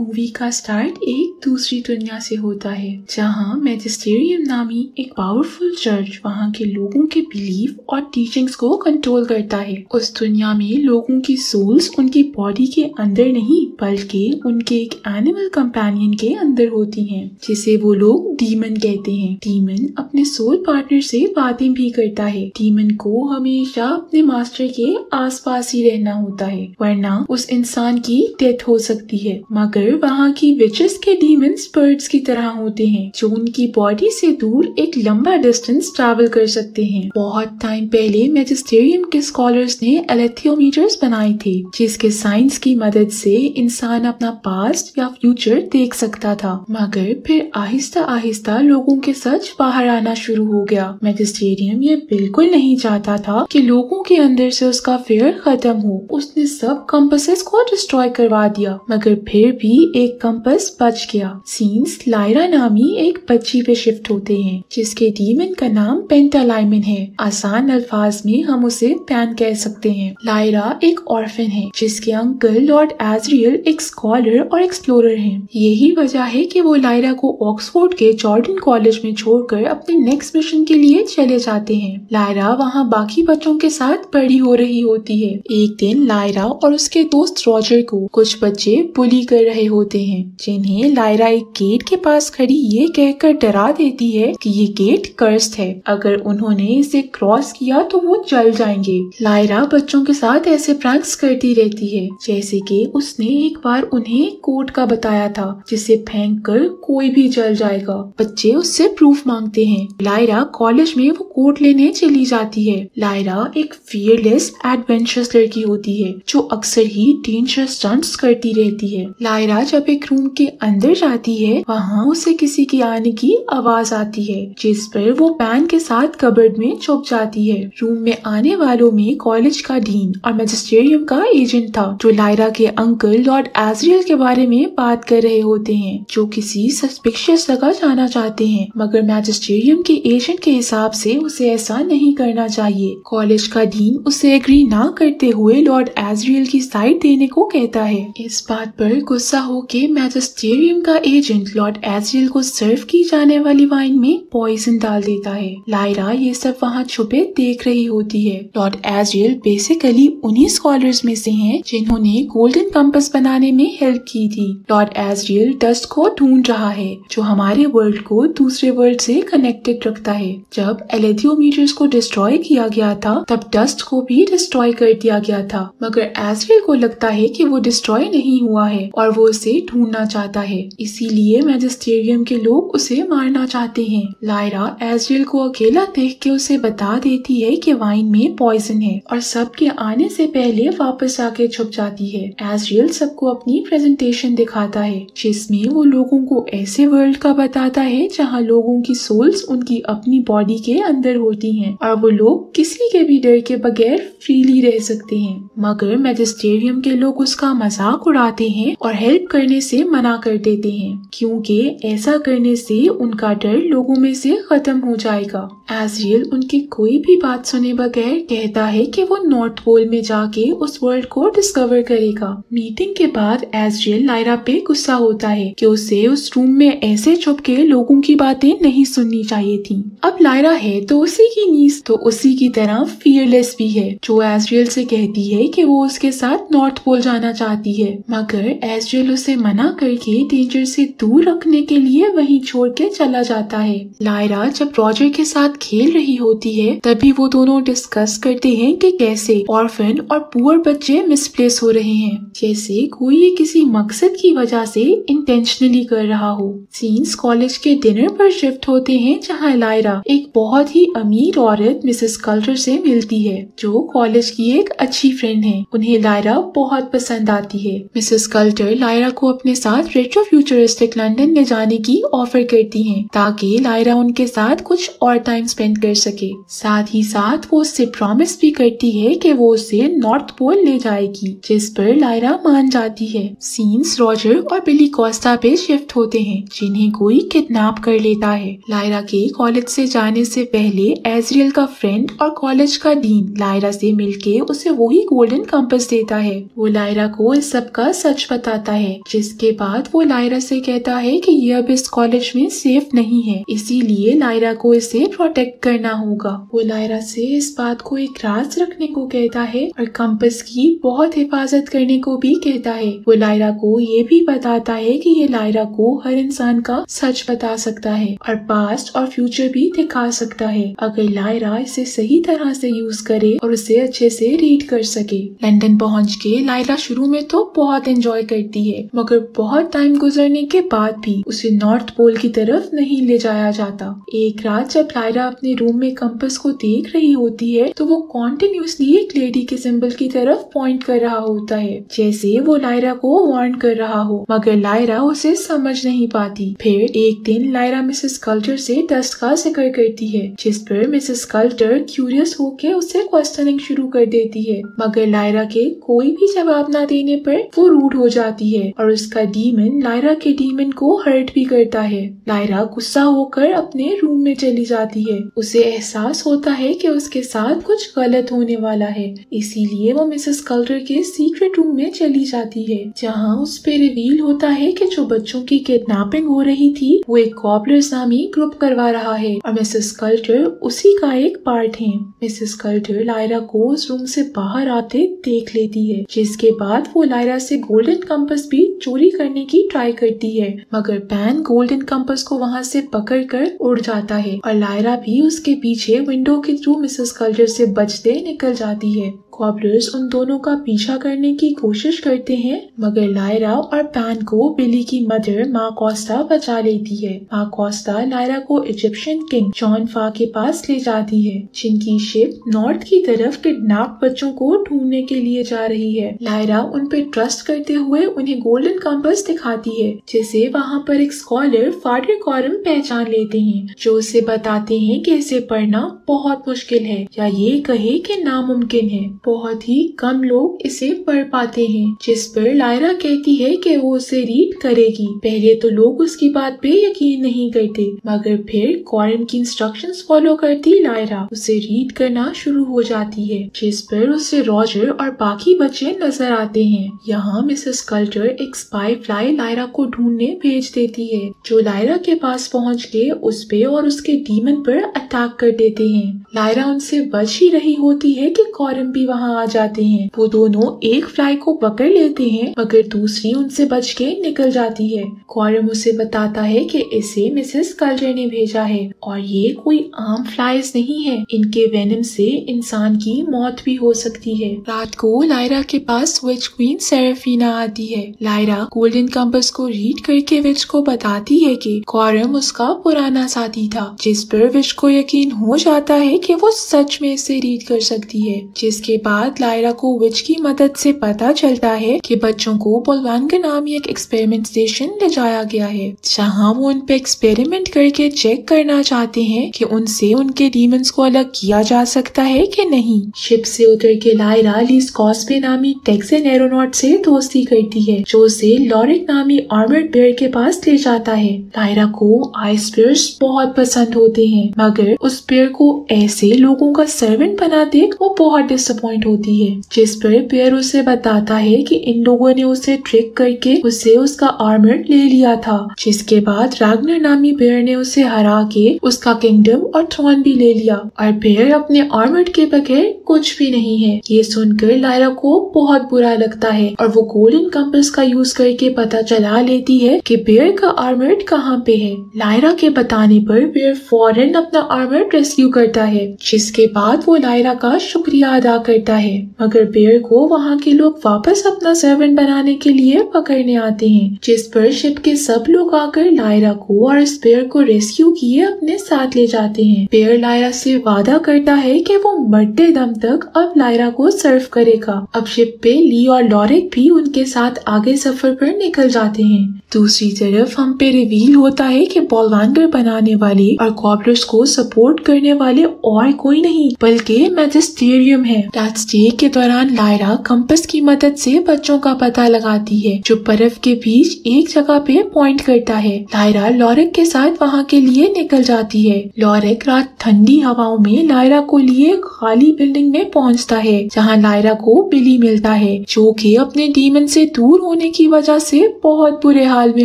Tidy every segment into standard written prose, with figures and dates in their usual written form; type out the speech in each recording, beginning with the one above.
Movie का start एक दूसरी दुनिया से होता है जहां मैजिस्टेरियम नामी एक पावरफुल चर्च वहां के लोगों के बिलीफ और टीचिंग्स को कंट्रोल करता है। उस दुनिया में लोगों की सोल्स उनकी बॉडी के अंदर नहीं बल्कि उनके एक एनिमल कंपेनियन के अंदर होती हैं, जिसे वो लोग डीमन कहते हैं। डीमन अपने सोल पार्टनर से बातें भी करता है। डीमन को हमेशा अपने मास्टर के आसपास ही रहना होता है वरना उस इंसान की डेथ हो सकती है। मगर वहाँ की विचेस के डीमंस बर्ड्स की तरह होते हैं जो उनकी बॉडी से दूर एक लंबा डिस्टेंस ट्रैवल कर सकते हैं। बहुत टाइम पहले मैजिस्टेरियम के स्कॉलर्स ने एलेथियोमीटर्स बनाए थे जिसके साइंस की मदद से इंसान अपना पास्ट या फ्यूचर देख सकता था। मगर फिर आहिस्ता आहिस्ता लोगों के सच बाहर आना शुरू हो गया। मैजिस्टेरियम ये बिल्कुल नहीं चाहता था कि लोगों के अंदर से उसका फेयर खत्म हो। उसने सब कंपसेस को डिस्ट्रॉय करवा दिया मगर फिर भी एक कंपस बच गया। सीन्स लायरा नामी एक बच्ची पे शिफ्ट होते हैं जिसके डीमन का नाम पेंटालाइमन है। आसान अल्फाज में हम उसे पैन कह सकते हैं। लायरा एक ऑर्फन है जिसके अंकल लॉर्ड एजरियल एक स्कॉलर और एक्सप्लोरर हैं। यही वजह है कि वो लायरा को ऑक्सफोर्ड के जॉर्डन कॉलेज में छोड़कर अपने नेक्स्ट मिशन के लिए चले जाते हैं। लायरा वहाँ बाकी बच्चों के साथ बड़ी हो रही होती है। एक दिन लायरा और उसके दोस्त रॉजर को कुछ बच्चे बुली कर रहे होते हैं जिन्हें लायरा एक गेट के पास खड़ी ये कहकर डरा देती है कि ये गेट कर्स्ड है, अगर उन्होंने इसे क्रॉस किया तो वो जल जाएंगे। लायरा बच्चों के साथ ऐसे प्रैंक्स करती रहती है जैसे कि उसने एक बार उन्हें कोट का बताया था जिसे फेंक कर कोई भी जल जाएगा। बच्चे उससे प्रूफ मांगते हैं। लायरा कॉलेज में वो कोट लेने चली जाती है। लायरा एक फियरलेस एडवेंचरस लड़की होती है जो अक्सर ही डेंजरस स्टंट्स करती रहती है। लायरा जब एक रूम के अंदर जाती है वहाँ उसे किसी के आने की आवाज आती है जिस पर वो पैन के साथ कबर्ड में छुप जाती है। रूम में आने वालों में कॉलेज का डीन और मैजिस्टेरियम का एजेंट था जो लायरा के अंकल लॉर्ड एजरियल के बारे में बात कर रहे होते हैं जो किसी सस्पिशियस जगह जाना चाहते हैं। मगर मैजिस्टेरियम के एजेंट के हिसाब से उसे ऐसा नहीं करना चाहिए। कॉलेज का डीन उसे एग्री ना करते हुए लॉर्ड एजरियल की साइड देने को कहता है। इस बात पर गुस्सा होके मैजिस्टेरियम का एजेंट लॉर्ड एजरियल को सर्व की जाने वाली वाइन में पॉइजन डाल देता है। लायरा ये सब वहाँ छुपे देख रही होती है। लॉर्ड एजरियल बेसिकली उन्हीं स्कॉलर्स में से हैं जिन्होंने गोल्डन कंपास बनाने में हेल्प की थी। लॉर्ड एजरियल डस्ट को ढूंढ रहा है जो हमारे वर्ल्ड को दूसरे वर्ल्ड से कनेक्टेड रखता है। जब एलेथियोमीटर्स को डिस्ट्रॉय किया गया था तब डस्ट को भी डिस्ट्रॉय कर दिया गया था मगर एजरियल को लगता है कि वो डिस्ट्रॉय नहीं हुआ है और वो उसे ढूंढना चाहता है, इसीलिए मैजिस्टेरियम के लोग उसे मारना चाहते हैं। लायरा एजरियल को अकेला देख के उसे बता देती है कि वाइन में पॉइजन है और सबके आने से पहले वापस आके छुप जाती है। एजरियल सबको अपनी प्रेजेंटेशन दिखाता है जिसमें वो लोगों को ऐसे वर्ल्ड का बताता है जहाँ लोगों की सोल्स उनकी अपनी बॉडी के अंदर होती हैं और वो लोग किसी के भी डर के बगैर फ्रीली रह सकते हैं। मगर मैजिस्टेरियम के लोग उसका मजाक उड़ाते हैं और हेल्प करने से मना कर देते हैं क्योंकि ऐसा करने से उनका डर लोगों में से खत्म हो जाएगा। एजरियल उनकी कोई भी बात सुने बगैर कहता है कि वो नॉर्थ पोल में जाके उस वर्ल्ड को डिस्कवर करेगा। मीटिंग के बाद एजरियल लायरा पे गुस्सा होता है कि उसे उस रूम में ऐसे छुप के लोगों की बातें नहीं सुननी चाहिए थी। अब लायरा है तो उसी की नीस तो उसी की तरह फियरलेस भी है जो एजरियल से कहती है कि वो उसके साथ नॉर्थ पोल जाना चाहती है मगर एजरियल उसे मना करके डेंजर से दूर रखने के लिए वहीं छोड़ के चला जाता है। लायरा जब रॉजर के साथ खेल रही होती है तभी वो दोनों डिस्कस करते हैं कि कैसे ऑर्फन और पुअर बच्चे मिसप्लेस हो रहे हैं जैसे कोई ये किसी मकसद की वजह से इंटेंशनली कर रहा हो। सीन्स कॉलेज के डिनर पर शिफ्ट होते हैं जहाँ लायरा एक बहुत ही अमीर औरत मिसेस कल्टर से मिलती है जो कॉलेज की एक अच्छी फ्रेंड है। उन्हें लायरा बहुत पसंद आती है। मिसेस कल्टर लायरा को अपने साथ रेट्रो फ्यूचरिस्टिक लंदन ले जाने की ऑफर करती हैं ताकि लायरा उनके साथ कुछ और टाइम स्पेंड कर सके। साथ ही साथ वो उससे प्रॉमिस भी करती है कि वो उसे नॉर्थ पोल ले जाएगी जिस पर लायरा मान जाती है। सीन्स रॉजर और बिली कोस्टा पे शिफ्ट होते हैं जिन्हें कोई किडनैप कर लेता है। लायरा के कॉलेज से से जाने से पहले एजरियल का फ्रेंड और कॉलेज का डीन लायरा से मिलके उसे वही गोल्डन कंपास देता है। वो लायरा को इस सब का सच बताता है, जिसके बाद वो लायरा से कहता है कि ये अब इस कॉलेज में सेफ नहीं है, इसीलिए लायरा को इसे प्रोटेक्ट करना होगा। वो लायरा से इस बात को एक राज रखने को कहता है और कंपास की बहुत हिफाजत करने को भी कहता है। वो लायरा को ये भी बताता है कि ये लायरा को हर इंसान का सच बता सकता है और पास्ट और फ्यूचर भी दिखा सकता है, अगर लायरा इसे सही तरह से यूज करे और उसे अच्छे से रीड कर सके। लंदन पहुंच के लायरा शुरू में तो बहुत एंजॉय करती है, मगर बहुत टाइम गुजरने के बाद भी उसे नॉर्थ पोल की तरफ नहीं ले जाया जाता। एक रात जब लायरा अपने रूम में कंपास को देख रही होती है तो वो कॉन्टिन्यूसली एक लेडी के सिंबल की तरफ पॉइंट कर रहा होता है, जैसे वो लायरा को वार्न कर रहा हो, मगर लायरा उसे समझ नहीं पाती। फिर एक दिन लायरा मिसेस कल्टर से डस्ट का जिक्र करती है, जिस पर मिसेस कल्टर क्यूरियस होकर उसे क्वेश्चनिंग शुरू कर देती है, मगर लायरा के कोई भी जवाब न देने पर वो रूड हो जाती है और उसका डीमन लायरा के डीमन को हर्ट भी करता है। लायरा गुस्सा होकर अपने रूम में चली जाती है। उसे एहसास होता है कि उसके साथ कुछ गलत होने वाला है, इसीलिए वो मिसेस कल्टर के सीक्रेट रूम में चली जाती है, जहाँ उस पे रिवील होता है कि जो बच्चों की किडनैपिंग हो रही थी वो एक गॉबलर्स नामी ग्रुप करवा रहा है और मिसेस कल्टर उसी का एक पार्ट है। मिसेस कल्टर लायरा को उस रूम से बाहर आते देख लेती है, जिसके बाद वो लायरा से गोल्डन कंपास भी चोरी करने की ट्राई करती है, मगर पैन गोल्डन कंपास को वहाँ से पकड़कर उड़ जाता है और लायरा भी उसके पीछे विंडो के थ्रू मिसेस कल्टर से बचते निकल जाती है। गॉबलर्स उन दोनों का पीछा करने की कोशिश करते हैं, मगर लायरा और पैन को बिली की मदर माँ कोस्टा बचा लेती है। माँ कोस्टा लायरा को इजिप्शियन किंग जॉन फा के पास ले जाती है, जिनकी शिप नॉर्थ की तरफ किडनैप बच्चों को ढूंढने के लिए जा रही है। लायरा उन पे ट्रस्ट करते हुए उन्हें गोल्डन कंपास दिखाती है, जिसे वहाँ पर एक स्कॉलर फादर कॉरम पहचान लेते हैं, जो उसे बताते हैं कि इसे पढ़ना बहुत मुश्किल है, या ये कहे कि नामुमकिन है। बहुत ही कम लोग इसे पढ़ पाते हैं, जिस पर लायरा कहती है कि वो उसे रीड करेगी। पहले तो लोग उसकी बात पे यकीन नहीं करते, मगर फिर कॉरम की इंस्ट्रक्शंस फॉलो करती लायरा उसे रीड करना शुरू हो जाती है, जिस पर उसे रॉजर और बाकी बच्चे नजर आते हैं। यहाँ मिसेस कल्टर एक स्पाई फ्लाई लायरा को ढूंढने भेज देती है, जो लायरा के पास पहुँच के उस पे और उसके डीमन पर अटैक कर देते हैं। लायरा उनसे बच ही रही होती है कि कॉरम भी वहाँ आ जाते हैं। वो दोनों एक फ्लाई को पकड़ लेते हैं, मगर दूसरी उनसे बच के निकल जाती है। कॉरम उसे बताता है कि इसे मिसेस कल्टर ने भेजा है और ये कोई आम फ्लाइज नहीं है, इनके वेनम से इंसान की मौत भी हो सकती है। रात को लायरा के पास विच क्वीन सेरेफिना आती है। लायरा गोल्डन कंपास को रीड करके विच को बताती है कि कॉरम उसका पुराना साथी था, जिस पर विच को यकीन हो जाता है कि वो सच में इसे रीड कर सकती है। जिसके बाद लायरा को विच की मदद से पता चलता है कि बच्चों को बोलवानगर नामी एक एक्सपेरिमेंट स्टेशन ले जाया गया है, जहां वो उन पे एक्सपेरिमेंट करके चेक करना चाहते हैं कि उनसे उनके डीमंस को अलग किया जा सकता है कि नहीं। शिप से उतर के लायरा लीस कॉस्बे नामी टेक्सन एरोनॉट से दोस्ती करती है, जो उसे लॉरिक नामी आर्मर्ड बेयर के पास ले जाता है। लायरा को आइस बेयर्स बहुत पसंद होते हैं, मगर उस बेयर को ऐसे लोगों का सर्वेंट बना देख वो बहुत डिसअपॉइंट होती है, जिस पर बेयर उसे बताता है कि इन लोगों ने उसे ट्रिक करके उसे उसका आर्मर ले लिया था, जिसके बाद रागनर नामी बेयर ने उसे हरा के उसका किंगडम और थ्रोन भी ले लिया और बेयर अपने आर्मर के बगैर कुछ भी नहीं है। ये सुनकर लायरा को बहुत बुरा लगता है और वो गोल्डन कंपास का यूज करके पता चला लेती है कि बेयर का आर्मर कहाँ पे है। लायरा के बताने पर बेयर फौरन अपना आर्मर रेस्क्यू करता है, जिसके बाद वो लायरा का शुक्रिया अदा करता है, मगर बेयर को वहाँ के लोग वापस अपना सर्वेंट बनाने के लिए पकड़ने आते हैं, जिस पर शिप के सब लोग आकर लायरा को और इस बेयर को रेस्क्यू किए अपने साथ ले जाते हैं। बेयर लायरा से वादा करता है कि वो मरते दम तक अब लायरा को सर्व करेगा। अब शिप पे ली और लॉरिक भी उनके साथ आगे सफर पर निकल जाते हैं। दूसरी तरफ हम पे रिवील होता है कि बोलवानगर बनाने वाले और गॉबलर्स को सपोर्ट करने वाले और कोई नहीं बल्कि मैजिस्टेरियम है। लास्ट डे के दौरान लायरा कंपास की मदद से बच्चों का पता लगाती है, जो बर्फ के बीच एक जगह पे पॉइंट करता है। लायरा लॉरिक के साथ वहाँ के लिए निकल जाती जाती है। लॉरेक रात ठंडी हवाओं में लायरा को लिए खाली बिल्डिंग में पहुंचता है, जहां लायरा को बिली मिलता है, जो कि अपने डीमन से दूर होने की वजह से बहुत बुरे हाल में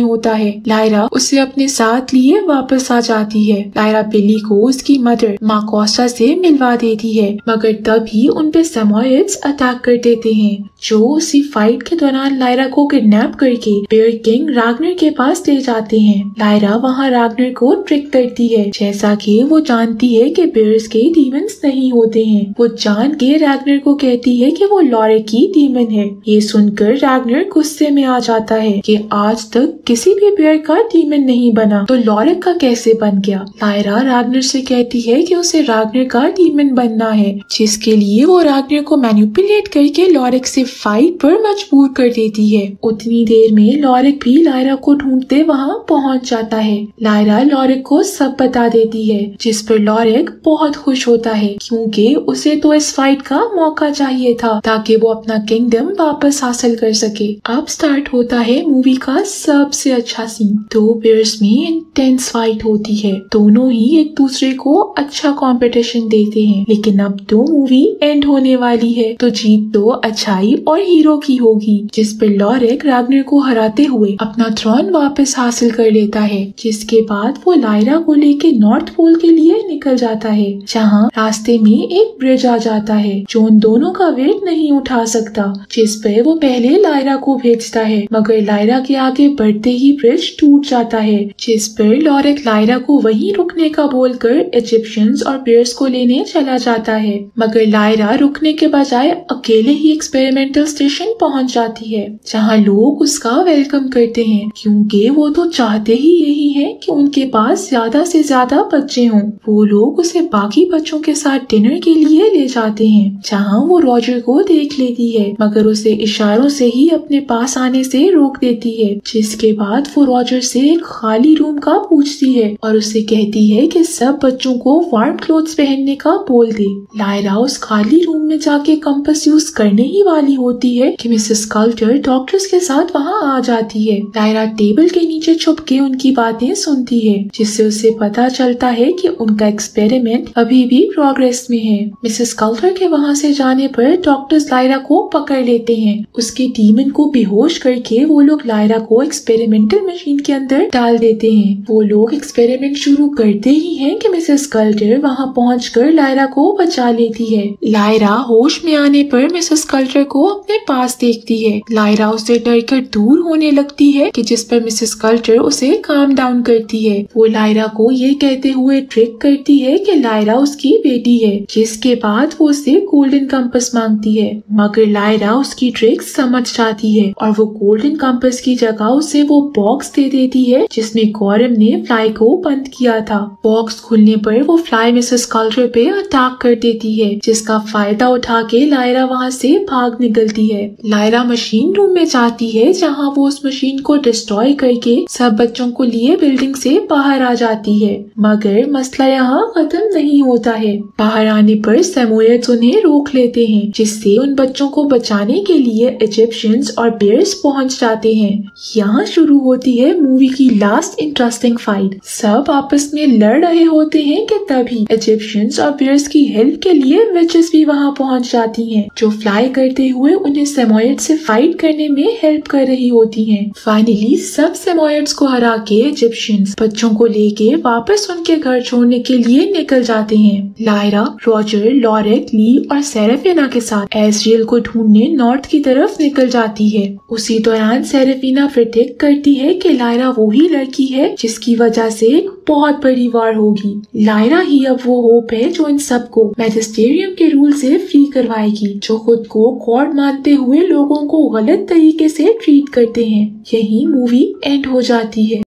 होता है। लायरा उसे अपने साथ लिए वापस आ जाती है। लायरा बिली को उसकी मदर माँ कोस्टा से मिलवा देती है, मगर तभी उन पे सेमोइड्स अटैक कर देते हैं, जो उसी फाइट के दौरान लायरा को किडनैप करके बेयर किंग राग्नर के पास ले जाते हैं। लायरा वहाँ राग्नर को ट्रिक करती है, जैसा कि वो जानती है कि बेयर्स के डीमंस नहीं होते हैं। वो जान के राग्नर को कहती है कि वो लॉरेक की डीमन है। ये सुनकर राग्नर गुस्से में आ जाता है कि आज तक किसी भी बेयर का डीमन नहीं बना, तो लॉरेक का कैसे बन गया। लायरा राग्नर से कहती है कि उसे राग्नर का डीमन बनना है, जिसके लिए वो राग्नर को मैनिपुलेट करके लॉरेक से फाइट पर मजबूर कर देती है। उतनी देर में लॉरेक भी लायरा को ढूंढते वहाँ पहुँच जाता है। लायरा लॉरेक को सब बता देती है, जिस पर लॉरेक बहुत खुश होता है, क्योंकि उसे तो इस फाइट का मौका चाहिए था ताकि वो अपना किंगडम वापस हासिल कर सके। अब स्टार्ट होता है मूवी का सबसे अच्छा सीन। दो बेयर्स में इंटेंस फाइट होती है, दोनों ही एक दूसरे को अच्छा कंपटीशन देते हैं, लेकिन अब तो मूवी एंड होने वाली है, तो जीत तो अच्छाई और हीरो की होगी, जिस पर लॉरेक राग्नर को हराते हुए अपना थ्रोन वापस हासिल कर लेता है। जिसके बाद वो लायरा को लेके नॉर्थ पोल के लिए निकल जाता है, जहाँ रास्ते में एक ब्रिज आ जाता है जो उन दोनों का वेट नहीं उठा सकता, जिस पे वो पहले लायरा को भेजता है, मगर लायरा के आगे बढ़ते ही ब्रिज टूट जाता है, जिस पर लॉरेक लायरा को वहीं रुकने का बोलकर इजिप्शियंस और बेयर्स को लेने चला जाता है, मगर लायरा रुकने के बजाय अकेले ही एक्सपेरिमेंटल स्टेशन पहुंच जाती है, जहां लोग उसका वेलकम करते हैं, क्योंकि वो तो चाहते ही यही है कि उनके पास ज्यादा से ज्यादा बच्चे हों। वो लोग उसे बाकी बच्चों के साथ डिनर के लिए ले जाते हैं, जहां वो रॉजर को देख लेती है, मगर उसे इशारों से ही अपने पास आने से रोक देती है। जिसके बाद वो रॉजर से एक खाली रूम का पूछती है और उसे कहती है कि सब बच्चों को वार्म क्लोथ्स पहनने का बोल दे। लायरा उस खाली रूम में जाके कंपास यूज करने ही वाली होती है कि मिसेस कल्टर डॉक्टर्स के साथ वहाँ आ जाती है। लायरा टेबल के नीचे छुप के उनकी बातें सुनती है, जिससे उसे पता चलता है कि उनका एक्सपेरिमेंट अभी भी प्रोग्रेस में है। मिसेस कल्टर के वहाँ से जाने पर डॉक्टर्स लायरा को पकड़ लेते हैं। उसके डीमन को बेहोश करके वो लोग लायरा को एक्सपेरिमेंटल मशीन के अंदर डाल देते हैं। वो लोग एक्सपेरिमेंट शुरू करते ही हैं कि मिसेस कल्टर वहाँ पहुंचकर लायरा को बचा लेती है। लायरा होश में आने पर मिसेस कल्टर को अपने पास देखती है। लायरा उसे डरकर दूर होने लगती है, कि जिस पर मिसेस कल्टर उसे काम डाउन करती है। वो लायरा को ये कहते हुए ट्रिक करती है कि लायरा उसकी बेटी है, जिसके बाद वो उससे गोल्डन कंपास मांगती है, मगर लायरा उसकी ट्रिक समझ जाती है और वो गोल्डन कंपास की जगह उसे वो बॉक्स दे देती है जिसमें गौरव ने फ्लाई को बंद किया था। बॉक्स खुलने पर वो फ्लाई मिसेस कल्टर पे अटैक कर देती है, जिसका फायदा उठा के लायरा वहाँ से भाग निकलती है। लायरा मशीन रूम में जाती है, जहाँ वो उस मशीन को डिस्ट्रॉय करके सब बच्चों को लिए बिल्डिंग से बाहर आ जाती है, मगर मसला यहाँ खत्म नहीं होता है। बाहर आने पर सेमोइड्स उन्हें रोक लेते हैं, जिससे उन बच्चों को बचाने के लिए इजिप्शियंस और बेयर्स पहुँच जाते हैं। यहाँ शुरू होती है मूवी की लास्ट इंटरेस्टिंग फाइट। सब आपस में लड़ रहे होते हैं कि तभी इजिप्शियंस और बेयर्स की हेल्प के लिए विचेस भी वहाँ पहुँच जाती हैं, जो फ्लाई करते हुए उन्हें सेमोइड से फाइट करने में हेल्प कर रही होती हैं। फाइनली सब सेमोइड्स को हरा के इजिप्शियंस बच्चों को लेके वापस उनके घर छोड़ने के लिए निकल जाते हैं। लायरा, रॉजर, लॉरेक, ली और सेरेफिना के साथ एज़रियल को ढूंढने नॉर्थ की तरफ निकल जाती है। उसी दौरान सेरेफिना प्रेडिक्ट करती है कि लायरा वही लड़की है जिसकी वजह से एक बहुत बड़ी वार होगी। लायरा ही अब वो होप है जो इन सबको मैजिस्टेरियम के रूल से फ्री करवाएगी, जो खुद को गॉड मानते हुए लोगों को गलत तरीके से ट्रीट करते हैं। यही मूवी एंड हो जाती है।